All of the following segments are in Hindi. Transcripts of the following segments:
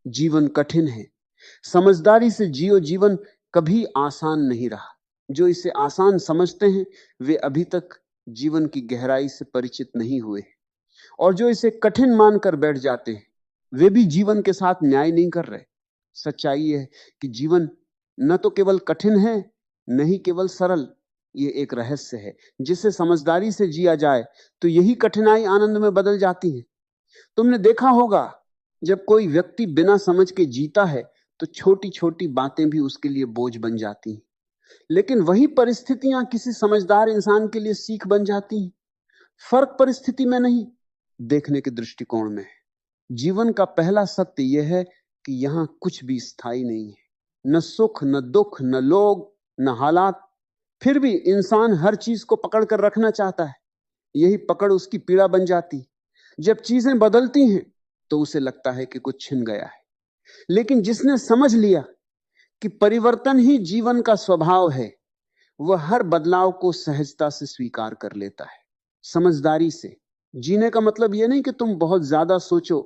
जीवन कठिन है। समझदारी से जियो, जीवन कभी आसान नहीं रहा। जो इसे आसान समझते हैं वे अभी तक जीवन की गहराई से परिचित नहीं हुए, और जो इसे कठिन मानकर बैठ जाते हैं वे भी जीवन के साथ न्याय नहीं कर रहे। सच्चाई यह है कि जीवन न तो केवल कठिन है, न ही केवल सरल। ये एक रहस्य है जिसे समझदारी से जिया जाए तो यही कठिनाई आनंद में बदल जाती है। तुमने देखा होगा, जब कोई व्यक्ति बिना समझ के जीता है तो छोटी छोटी बातें भी उसके लिए बोझ बन जाती हैं, लेकिन वही परिस्थितियां किसी समझदार इंसान के लिए सीख बन जाती हैं। फर्क परिस्थिति में नहीं, देखने के दृष्टिकोण में है। जीवन का पहला सत्य यह है कि यहां कुछ भी स्थायी नहीं है, न सुख न दुख न लोग न हालात। फिर भी इंसान हर चीज को पकड़ कर रखना चाहता है। यही पकड़ उसकी पीड़ा बन जाती। जब चीजें बदलती हैं तो उसे लगता है कि कुछ छिन गया है। लेकिन जिसने समझ लिया कि परिवर्तन ही जीवन का स्वभाव है, वह हर बदलाव को सहजता से स्वीकार कर लेता है। समझदारी से जीने का मतलब यह नहीं कि तुम बहुत ज्यादा सोचो,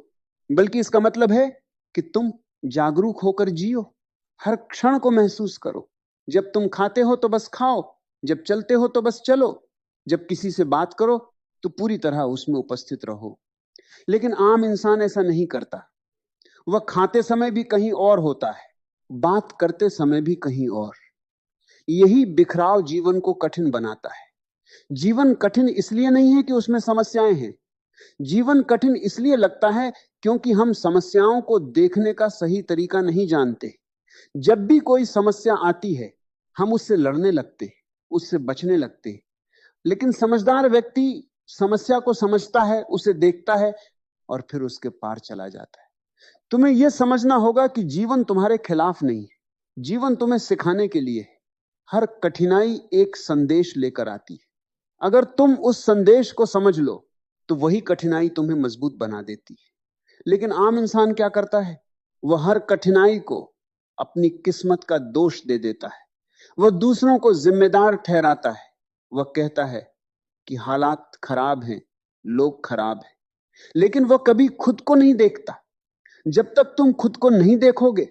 बल्कि इसका मतलब है कि तुम जागरूक होकर जियो। हर क्षण को महसूस करो। जब तुम खाते हो तो बस खाओ, जब चलते हो तो बस चलो, जब किसी से बात करो तो पूरी तरह उसमें उपस्थित रहो। लेकिन आम इंसान ऐसा नहीं करता। वह खाते समय भी कहीं और होता है, बात करते समय भी कहीं और। यही बिखराव जीवन को कठिन बनाता है। जीवन कठिन इसलिए नहीं है कि उसमें समस्याएं हैं। जीवन कठिन इसलिए लगता है क्योंकि हम समस्याओं को देखने का सही तरीका नहीं जानते। जब भी कोई समस्या आती है हम उससे लड़ने लगते हैं, उससे बचने लगते हैं। लेकिन समझदार व्यक्ति समस्या को समझता है, उसे देखता है और फिर उसके पार चला जाता है। तुम्हें यह समझना होगा कि जीवन तुम्हारे खिलाफ नहीं है, जीवन तुम्हें सिखाने के लिए है। हर कठिनाई एक संदेश लेकर आती है। अगर तुम उस संदेश को समझ लो तो वही कठिनाई तुम्हें मजबूत बना देती है। लेकिन आम इंसान क्या करता है? वह हर कठिनाई को अपनी किस्मत का दोष दे देता है। वह दूसरों को जिम्मेदार ठहराता है। वह कहता है कि हालात खराब हैं, लोग खराब हैं, लेकिन वह कभी खुद को नहीं देखता। जब तक तुम खुद को नहीं देखोगे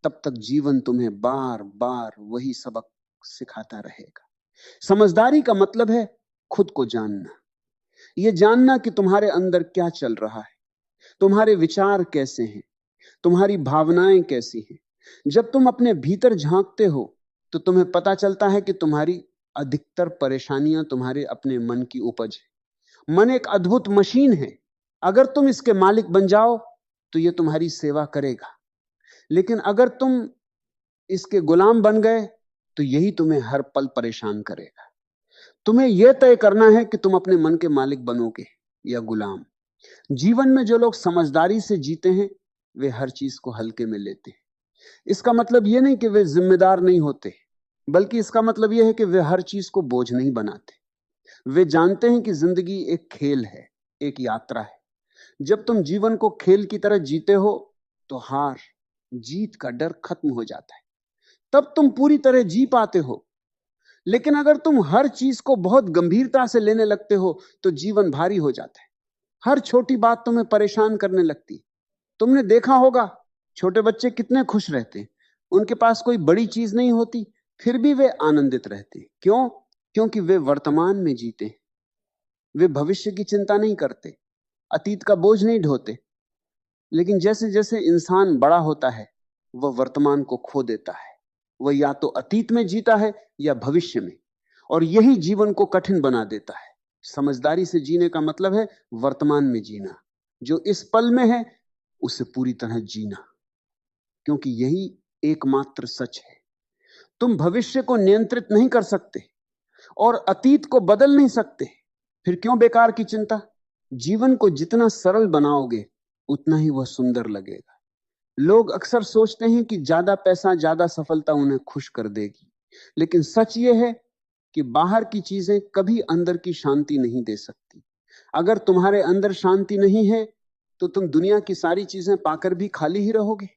तब तक जीवन तुम्हें बार बार वही सबक सिखाता रहेगा। समझदारी का मतलब है खुद को जानना। यह जानना कि तुम्हारे अंदर क्या चल रहा है, तुम्हारे विचार कैसे हैं, तुम्हारी भावनाएं कैसी हैं। जब तुम अपने भीतर झांकते हो तो तुम्हें पता चलता है कि तुम्हारी अधिकतर परेशानियां तुम्हारे अपने मन की उपज है। मन एक अद्भुत मशीन है। अगर तुम इसके मालिक बन जाओ तो यह तुम्हारी सेवा करेगा, लेकिन अगर तुम इसके गुलाम बन गए तो यही तुम्हें हर पल परेशान करेगा। तुम्हें यह तय करना है कि तुम अपने मन के मालिक बनोगे या गुलाम। जीवन में जो लोग समझदारी से जीते हैं वे हर चीज को हल्के में लेते हैं। इसका मतलब यह नहीं कि वे जिम्मेदार नहीं होते, बल्कि इसका मतलब यह है कि वे हर चीज को बोझ नहीं बनाते। वे जानते हैं कि जिंदगी एक खेल है, एक यात्रा है। जब तुम जीवन को खेल की तरह जीते हो तो हार जीत का डर खत्म हो जाता है। तब तुम पूरी तरह जी पाते हो। लेकिन अगर तुम हर चीज को बहुत गंभीरता से लेने लगते हो तो जीवन भारी हो जाता है। हर छोटी बात तुम्हें परेशान करने लगती। तुमने देखा होगा, छोटे बच्चे कितने खुश रहते हैं। उनके पास कोई बड़ी चीज नहीं होती, फिर भी वे आनंदित रहते। क्यों? क्योंकि वे वर्तमान में जीते। वे भविष्य की चिंता नहीं करते, अतीत का बोझ नहीं ढोते। लेकिन जैसे जैसे इंसान बड़ा होता है वह वर्तमान को खो देता है। वह या तो अतीत में जीता है या भविष्य में, और यही जीवन को कठिन बना देता है। समझदारी से जीने का मतलब है वर्तमान में जीना। जो इस पल में है उसे पूरी तरह जीना, क्योंकि यही एकमात्र सच है। तुम भविष्य को नियंत्रित नहीं कर सकते और अतीत को बदल नहीं सकते। फिर क्यों बेकार की चिंता? जीवन को जितना सरल बनाओगे उतना ही वह सुंदर लगेगा। लोग अक्सर सोचते हैं कि ज्यादा पैसा, ज्यादा सफलता उन्हें खुश कर देगी, लेकिन सच यह है कि बाहर की चीजें कभी अंदर की शांति नहीं दे सकती। अगर तुम्हारे अंदर शांति नहीं है तो तुम दुनिया की सारी चीजें पाकर भी खाली ही रहोगे,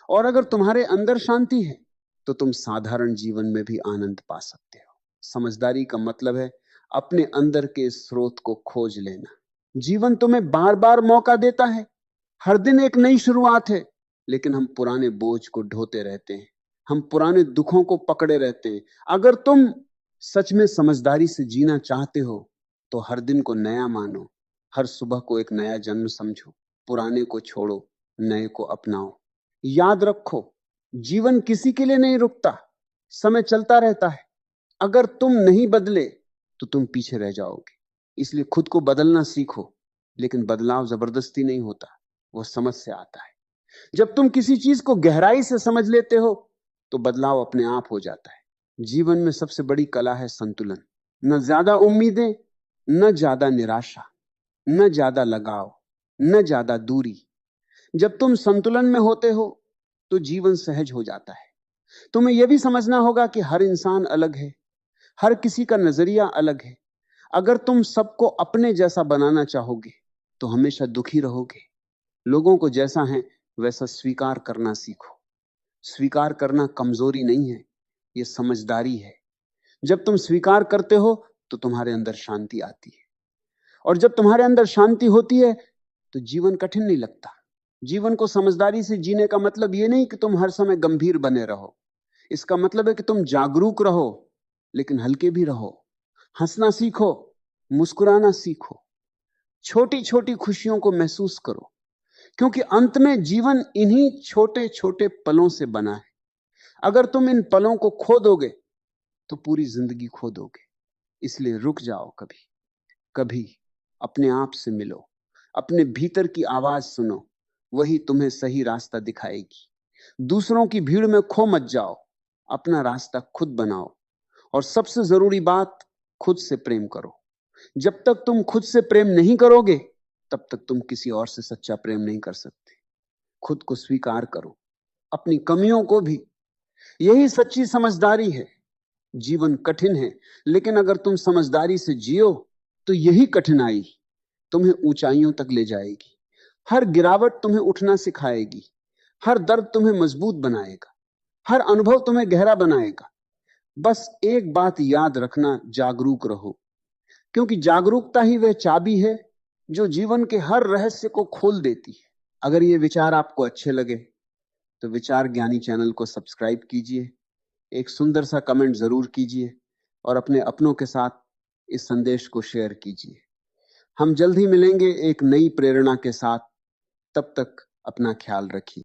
और अगर तुम्हारे अंदर शांति है तो तुम साधारण जीवन में भी आनंद पा सकते हो। समझदारी का मतलब है अपने अंदर के स्रोत को खोज लेना। जीवन तुम्हें बार बार मौका देता है। हर दिन एक नई शुरुआत है। लेकिन हम पुराने बोझ को ढोते रहते हैं, हम पुराने दुखों को पकड़े रहते हैं। अगर तुम सच में समझदारी से जीना चाहते हो तो हर दिन को नया मानो, हर सुबह को एक नया जन्म समझो, पुराने को छोड़ो, नए को अपनाओ। याद रखो, जीवन किसी के लिए नहीं रुकता, समय चलता रहता है। अगर तुम नहीं बदले तो तुम पीछे रह जाओगे। इसलिए खुद को बदलना सीखो, लेकिन बदलाव जबरदस्ती नहीं होता, वो समझ से आता है। जब तुम किसी चीज को गहराई से समझ लेते हो तो बदलाव अपने आप हो जाता है। जीवन में सबसे बड़ी कला है संतुलन। न ज्यादा उम्मीदें, न ज्यादा निराशा, न ज्यादा लगाव, न ज्यादा दूरी। जब तुम संतुलन में होते हो तो जीवन सहज हो जाता है। तुम्हें यह भी समझना होगा कि हर इंसान अलग है, हर किसी का नजरिया अलग है। अगर तुम सबको अपने जैसा बनाना चाहोगे तो हमेशा दुखी रहोगे। लोगों को जैसा है वैसा स्वीकार करना सीखो। स्वीकार करना कमजोरी नहीं है, यह समझदारी है। जब तुम स्वीकार करते हो तो तुम्हारे अंदर शांति आती है, और जब तुम्हारे अंदर शांति होती है तो जीवन कठिन नहीं लगता। जीवन को समझदारी से जीने का मतलब यह नहीं कि तुम हर समय गंभीर बने रहो। इसका मतलब है कि तुम जागरूक रहो लेकिन हल्के भी रहो। हंसना सीखो, मुस्कुराना सीखो, छोटी छोटी खुशियों को महसूस करो, क्योंकि अंत में जीवन इन्हीं छोटे छोटे पलों से बना है। अगर तुम इन पलों को खो दोगे तो पूरी जिंदगी खो दोगे। इसलिए रुक जाओ, कभी कभी अपने आप से मिलो, अपने भीतर की आवाज सुनो, वही तुम्हें सही रास्ता दिखाएगी। दूसरों की भीड़ में खो मत जाओ, अपना रास्ता खुद बनाओ। और सबसे जरूरी बात, खुद से प्रेम करो। जब तक तुम खुद से प्रेम नहीं करोगे तब तक तुम किसी और से सच्चा प्रेम नहीं कर सकते। खुद को स्वीकार करो, अपनी कमियों को भी। यही सच्ची समझदारी है। जीवन कठिन है, लेकिन अगर तुम समझदारी से जियो तो यही कठिनाई तुम्हें ऊंचाइयों तक ले जाएगी। हर गिरावट तुम्हें उठना सिखाएगी, हर दर्द तुम्हें मजबूत बनाएगा, हर अनुभव तुम्हें गहरा बनाएगा। बस एक बात याद रखना, जागरूक रहो, क्योंकि जागरूकता ही वह चाबी है जो जीवन के हर रहस्य को खोल देती है। अगर ये विचार आपको अच्छे लगे तो विचार ज्ञानी चैनल को सब्सक्राइब कीजिए, एक सुंदर सा कमेंट जरूर कीजिए और अपने अपनों के साथ इस संदेश को शेयर कीजिए। हम जल्द ही मिलेंगे एक नई प्रेरणा के साथ। तब तक अपना ख्याल रखिए।